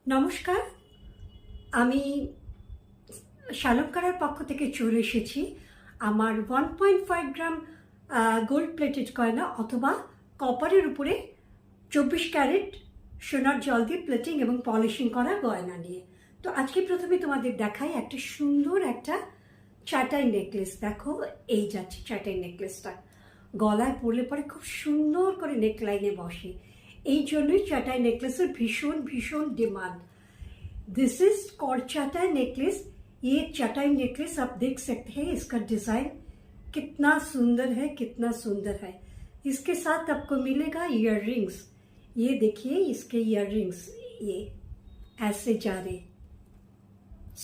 নমস্কার, আমি শালমকারার পক্ষ থেকে চলে এসেছি আমার 1.5 গ্রাম গোল্ড প্লেটেড গয়না অথবা কপারের উপরে 24 ক্যারেট সোনার জল দিয়ে প্লেটিং এবং পলিশিং করা গয়না নিয়ে। তো আজকে প্রথমে তোমাদের দেখাই একটা সুন্দর একটা চাটাই নেকলেস। দেখো, এই যাচ্ছে চাটাই নেকলেসটা, গলায় পরলে পরে খুব সুন্দর করে নেকলাইনে বসে। এই জন্যই চাটাই নেকলেসের ভীষণ ভীষণ ডিমান্ড। दिस इज कॉल्ड चटाई नेकलेस। ये चटाई नेकलेस आप देख सकते हैं, इसका डिजाइन कितना सुंदर है, कितना सुंदर है। इसके साथ आपको मिलेगा इयररिंग्स। ये देखिए, इसके इयररिंग्स ये ऐसे जा रहे।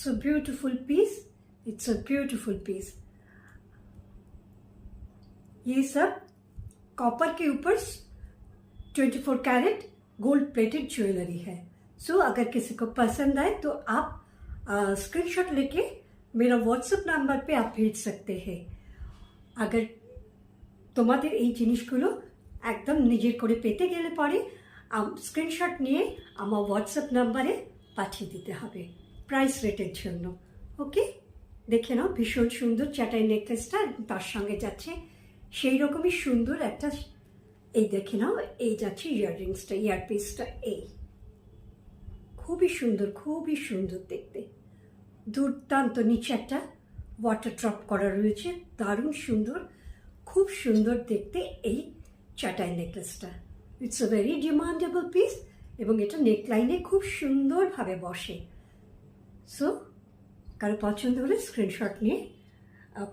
So beautiful piece, it's a beautiful piece. ये सब कॉपर के ऊपर 24 कैरेट गोल्ड प्लेटेड ज्वेलरी है। सो अगर किसी को पसंद आए तो आप स्क्रीनशॉट लेके मेरा व्हाट्सएप नंबर पे आप भेज सकते हैं। अगर তোমাদের এই জিনিসগুলো একদম নিজের করে পেতে গেলে পরে স্ক্রিনশট নিয়ে আমার হোয়াটসঅ্যাপ নাম্বারে পাঠিয়ে দিতে হবে প্রাইস রেটের জন্য। ওকে, দেখে নাও, ভীষণ সুন্দর চাটাই নেকলেসটা, তার সঙ্গে যাচ্ছে সেই রকমই সুন্দর একটা, এই দেখে নাও, এই যাচ্ছে ইয়াররিংসটা, ইয়ারপিসটা, এই খুবই সুন্দর দেখতে, দুর্দান্ত। নিচে একটা ওয়াটার ড্রপ করা রয়েছে, দারুণ সুন্দর, খুব সুন্দর দেখতে এই চাটাই নেকলেসটা। It's a very demandable piece এবং এটা নেকলাইনে খুব সুন্দরভাবে বসে। সো কারো পছন্দ হলে স্ক্রিনশট নিয়ে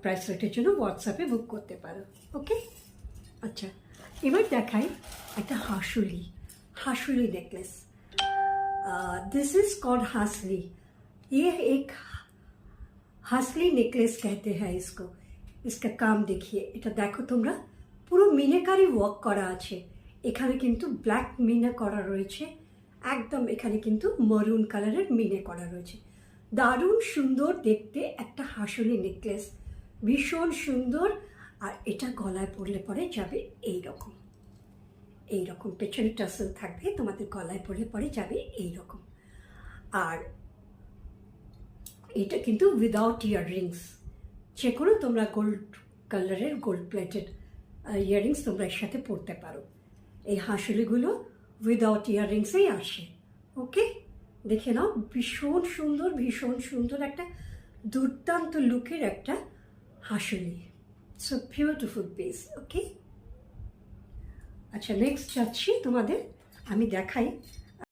প্রাইস রেটের জন্য হোয়াটসঅ্যাপে বুক করতে পারো। ওকে, আচ্ছা, এবার দেখাই একটা हासुली नेकलेस। दिस इज कॉल्ड हासली। ये एक हासली नेकलेस कहते हैं इसको। इसका काम देखिए, এটা দেখো তোমরা, পুরো মিনাকারি ওয়ার্ক করা আছে। এখানে কিন্তু ব্ল্যাক মিনা করা রয়েছে, একদম এখানে কিন্তু মারুন কালারের মিনে করা রয়েছে। দারুণ সুন্দর দেখতে একটা হাসুলি নেকলেস, ভীষণ সুন্দর। আর এটা গলায় পরলে পরে যাবে এইরকম, এইরকম পেছনে টাসেল থাকবে, তোমাদের গলায় পরলে পরে যাবে এইরকম। আর এটা কিন্তু উইদাউট ইয়াররিংস, যে কোনো তোমরা গোল্ড কালারের গোল্ড প্লেটেড ইয়াররিংস তোমরা এর সাথে পরতে পারো। এই হাসুলিগুলো উইদাউট ইয়াররিংসেই আসে। ওকে, দেখে নাও, ভীষণ সুন্দর একটা দুর্দান্ত লুকের একটা হাসুলি। So beautiful piece. ওকে, আচ্ছা, নেক্সট যাচ্ছি তোমাদের, আমি দেখাই